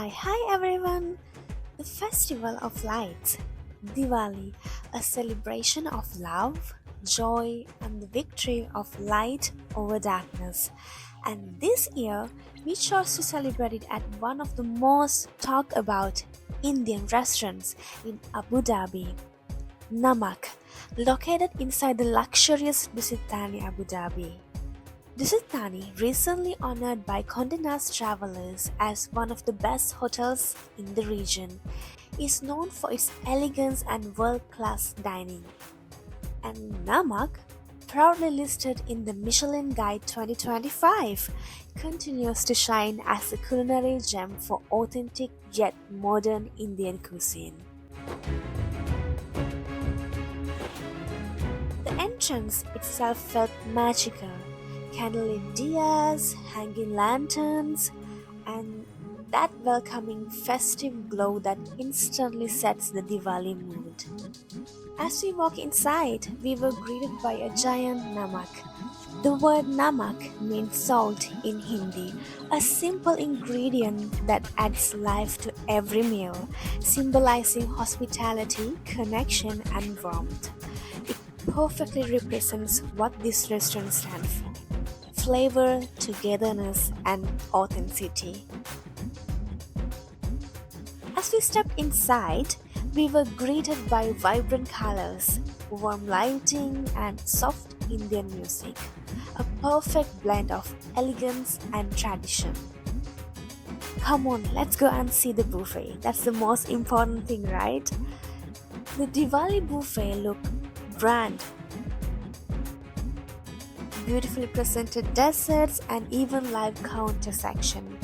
Hi everyone! The Festival of Lights, Diwali, a celebration of love, joy, and the victory of light over darkness. And this year, we chose to celebrate it at one of the most talked about Indian restaurants in Abu Dhabi, Namak, located inside the luxurious Dusit Thani Abu Dhabi. Dusit Thani, recently honored by Condé Nast Travelers as one of the best hotels in the region, is known for its elegance and world-class dining. And Namak, proudly listed in the Michelin Guide 2025, continues to shine as a culinary gem for authentic yet modern Indian cuisine. The entrance itself felt magical. Candlelit diyas, hanging lanterns, and that welcoming festive glow that instantly sets the Diwali mood. As we walk inside, we were greeted by a giant namak. The word namak means salt in Hindi, a simple ingredient that adds life to every meal, symbolizing hospitality, connection, and warmth. It perfectly represents what this restaurant stands for: flavor, togetherness, and authenticity. As we stepped inside, we were greeted by vibrant colors, warm lighting, and soft Indian music, a perfect blend of elegance and tradition. Come on, let's go and see the buffet. That's the most important thing, right? The Diwali buffet looked grand, beautifully presented desserts, and even live counter section.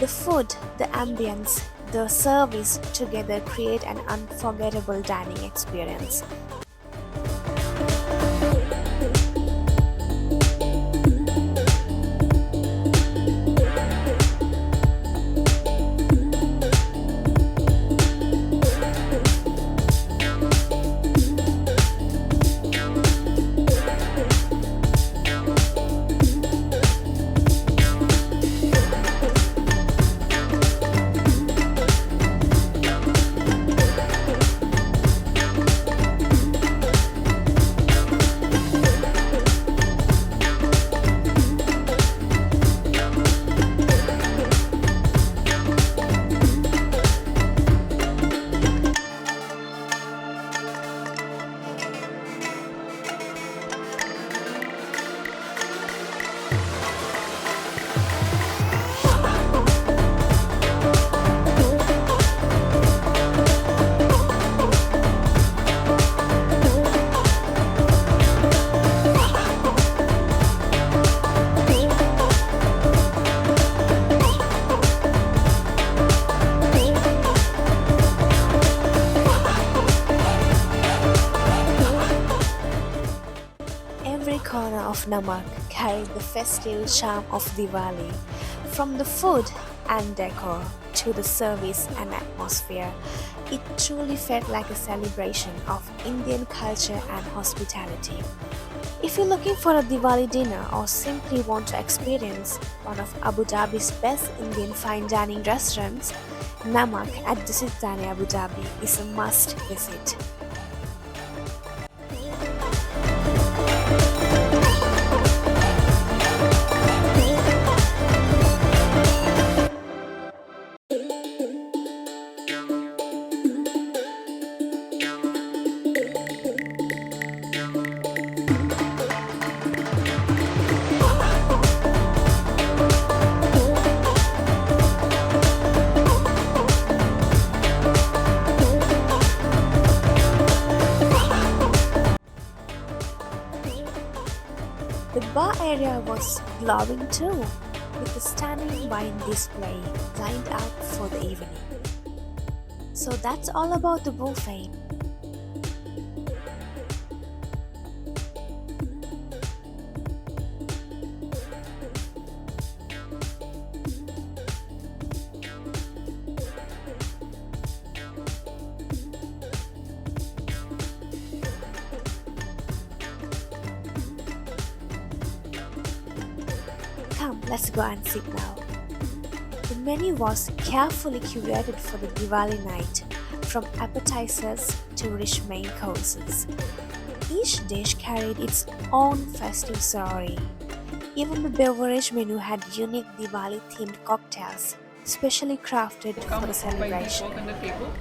The food, the ambience, the service together create an unforgettable dining experience. Every corner of Namak carried the festive charm of Diwali, from the food and decor to the service and atmosphere. It truly felt like a celebration of Indian culture and hospitality. If you're looking for a Diwali dinner or simply want to experience one of Abu Dhabi's best Indian fine dining restaurants, Namak at Dusit Thani Abu Dhabi is a must visit. The bar area was glowing too, with a stunning wine display lined out for the evening. So that's all about the buffet. Come, let's go and sit now. The menu was carefully curated for the Diwali night, from appetizers to rich main courses. Each dish carried its own festive story. Even the beverage menu had unique Diwali-themed cocktails, specially crafted for the celebration. Both on the table,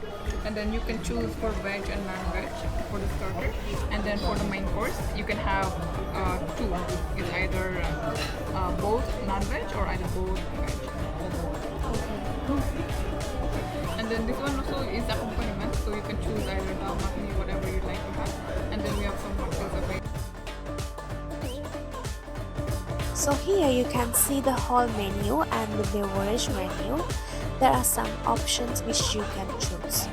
and then you can choose for veg and non-veg for the starter, and then for the main course you can have two. It's either both non-veg or either both veg. And then this one also is accompaniment, so you can choose either dal makhani, whatever you'd like to have, and then we have some mocktails available. So here you can see the whole menu and the beverage menu. There are some options which you can choose.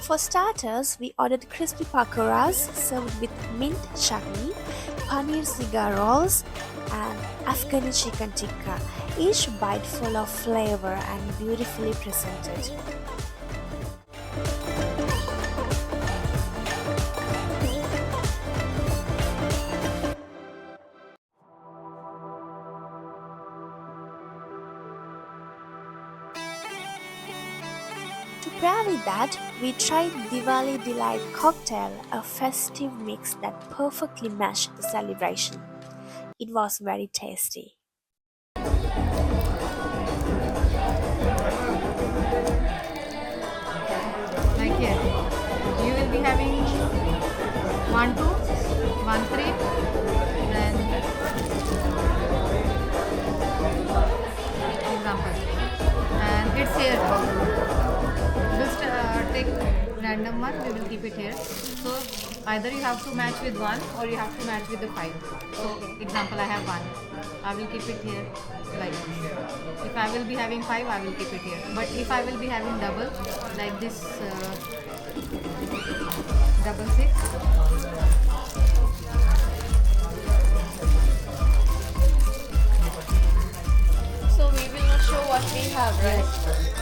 For starters, we ordered crispy pakoras served with mint chutney, paneer cigar rolls, and Afghani chicken tikka, each bite full of flavor and beautifully presented. To pair with that, we tried Diwali Delight cocktail, a festive mix that perfectly matched the celebration. It was very tasty. Like here, you will be having 1 2 1 3, then example, and it's here. Just take random one, we will keep it here. So either you have to match with 1 or you have to match with the 5. So example, I have 1, I will keep it here like this. If I will be having 5, I will keep it here. But if I will be having double, like this, double 6. So we will not show what we have, right?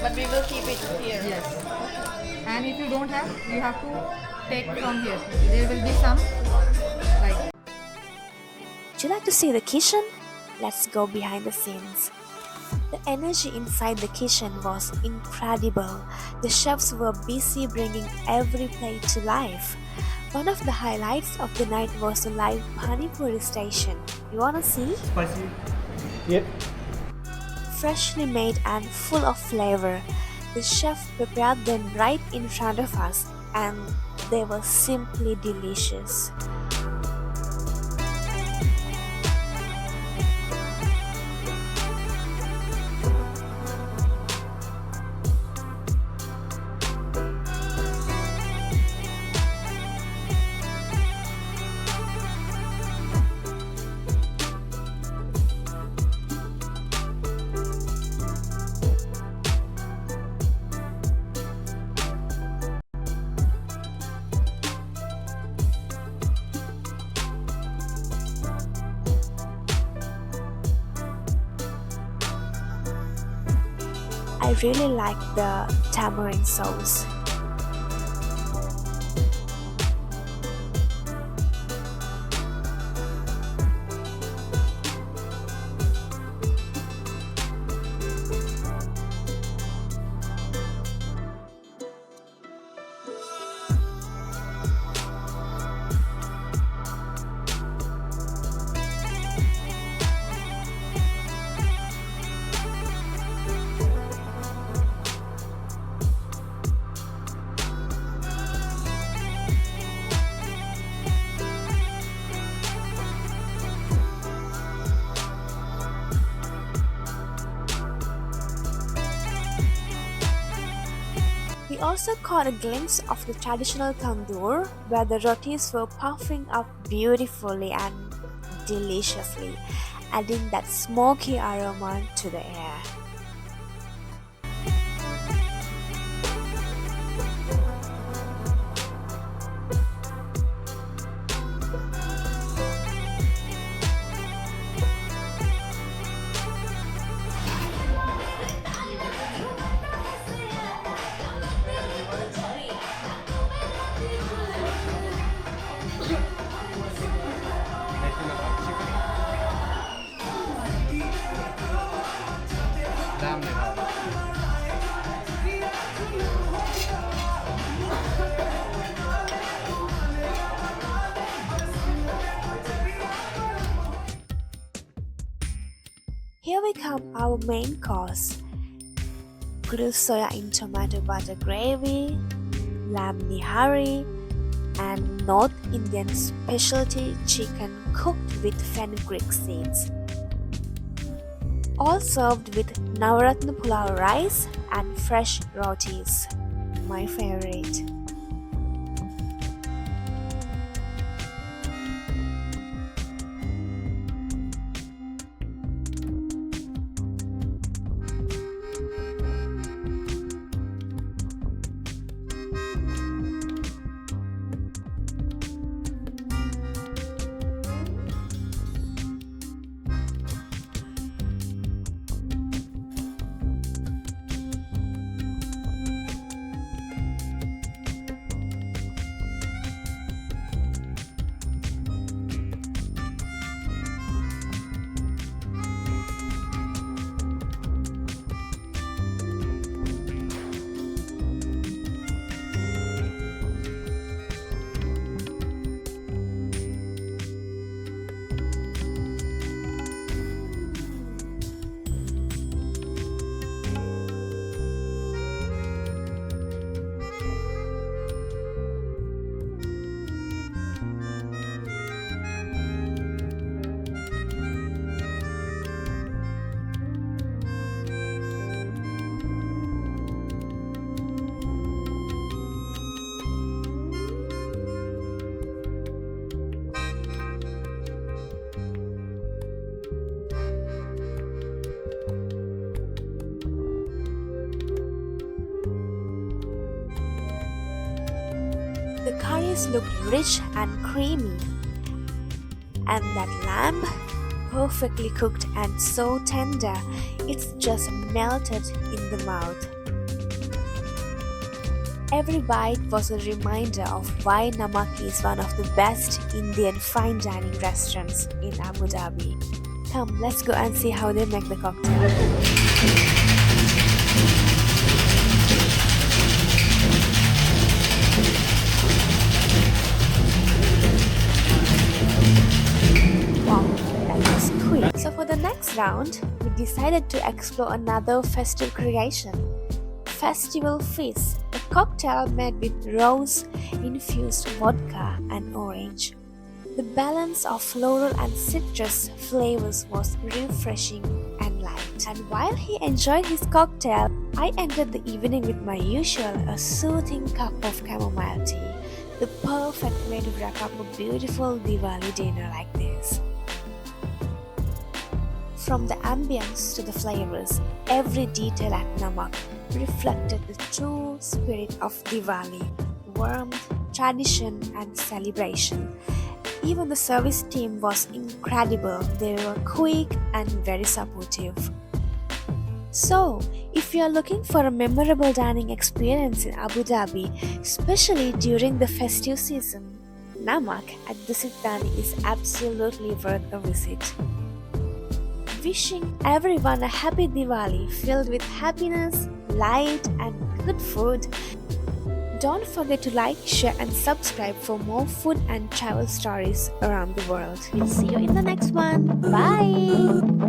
But we will keep it here. Yes. And if you don't have, you have to take from here. There will be some like. Would you like to see the kitchen? Let's go behind the scenes. The energy inside the kitchen was incredible. The chefs were busy bringing every plate to life. One of the highlights of the night was the live Pani Puri station. You wanna see? Spicy? Yep. Freshly made and full of flavor. The chef prepared them right in front of us, and they were simply delicious. I really like the tamarind sauce. We also caught a glimpse of the traditional tandoor, where the rotis were puffing up beautifully and deliciously, adding that smoky aroma to the air. Here we come our main course. Grilled soya in tomato butter gravy, lamb nihari, and North Indian specialty chicken cooked with fenugreek seeds. All served with Navaratna Pulao rice and fresh rotis. My favorite. The curries looked rich and creamy, and that lamb, perfectly cooked and so tender, it's just melted in the mouth. Every bite was a reminder of why Namak is one of the best Indian fine dining restaurants in Abu Dhabi. Come, let's go and see how they make the cocktail. So for the next round, we decided to explore another festive creation, Festival Fizz, a cocktail made with rose-infused vodka and orange. The balance of floral and citrus flavors was refreshing and light. And while he enjoyed his cocktail, I ended the evening with my usual, a soothing cup of chamomile tea, the perfect way to wrap up a beautiful Diwali dinner like this. From the ambience to the flavors, every detail at Namak reflected the true spirit of Diwali, warmth, tradition and celebration. Even the service team was incredible. They were quick and very supportive. So, if you are looking for a memorable dining experience in Abu Dhabi, especially during the festive season, Namak at Dusit Thani is absolutely worth a visit. Wishing everyone a happy Diwali filled with happiness, light, and good food. Don't forget to like, share, and subscribe for more food and travel stories around the world. We'll see you in the next one. Bye!